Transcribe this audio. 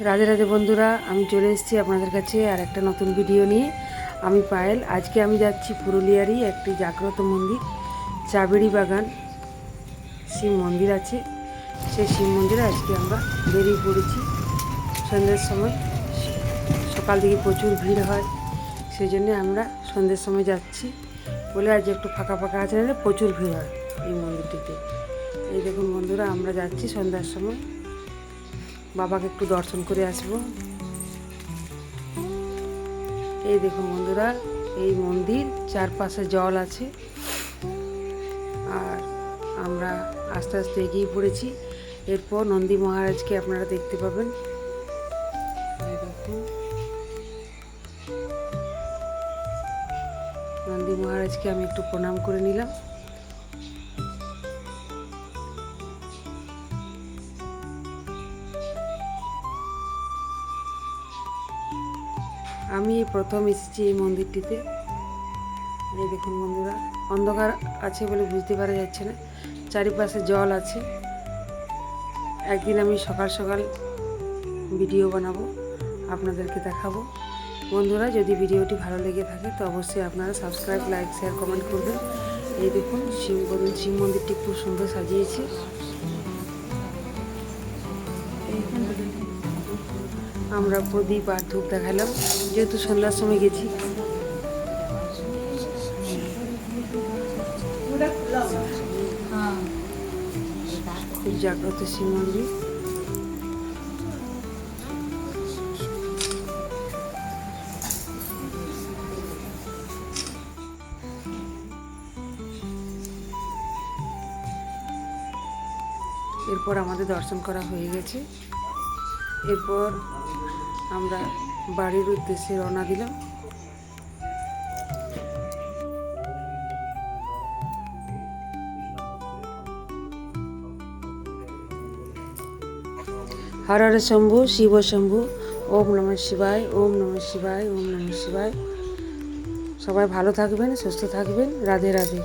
রাধে রাধে বন্ধুরা, আমি চলে এসেছি আপনাদের কাছে আর একটা নতুন ভিডিও নিয়ে। আমি পায়েল। আজকে আমি যাচ্ছি পুরুলিয়ারই একটি জাগ্রত মন্দির, চাবেড়ি বাগান শিব মন্দির আছে। সেই শিব মন্দিরে আজকে আমরা বেরিয়ে পড়েছি সন্ধ্যের সময়। সকাল থেকে প্রচুর ভিড় হয়, সেই জন্যে আমরা সন্ধ্যের সময় যাচ্ছি বলে আজ একটু ফাঁকা ফাঁকা আছে, না প্রচুর ভিড় হয় এই মন্দিরটিতে। এই দেখুন বন্ধুরা, আমরা যাচ্ছি সন্ধ্যার সময়, বাবাকে একটু দর্শন করে আসব। এই দেখুন বন্ধুরা, এই মন্দির চারপাশে জল আছে আর আমরা আস্তে আস্তে এগিয়ে পড়েছি। এরপর নন্দী মহারাজকে আপনারা দেখতে পাবেন। এই দেখুন নন্দী মহারাজকে আমি একটু প্রণাম করে নিলাম। আমি প্রথম এসেছি এই মন্দিরটিতে। এই দেখুন বন্ধুরা, অন্ধকার আছে বলে বুঝতে পারা যাচ্ছে না, চারিপাশে জল আছে। একদিন আমি সকাল সকাল ভিডিও বানাবো, আপনাদেরকে দেখাবো। বন্ধুরা, যদি ভিডিওটি ভালো লেগে থাকে তো অবশ্যই আপনারা সাবস্ক্রাইব, লাইক, শেয়ার, কমেন্ট করবেন। এই দেখুন শিব মন্দিরটি খুব সুন্দর সাজিয়েছে। আমরা প্রদীপ আর ধূপ দেখালাম, যেহেতু সন্ধ্যার সময় গেছি। খুব জাগ্রত শিব মন্দির। এরপর আমাদের দর্শন করা হয়ে গেছে। এরপর আমরা বাড়ির উদ্দেশ্যে রওনা দিলাম। হর হর শম্ভু, শিব শম্ভু, ওম নমঃ শিবায়, ওম নমঃ শিবায়, ওম নমঃ শিবায়। সবাই ভালো থাকবেন, সুস্থ থাকবেন। রাধে রাধে।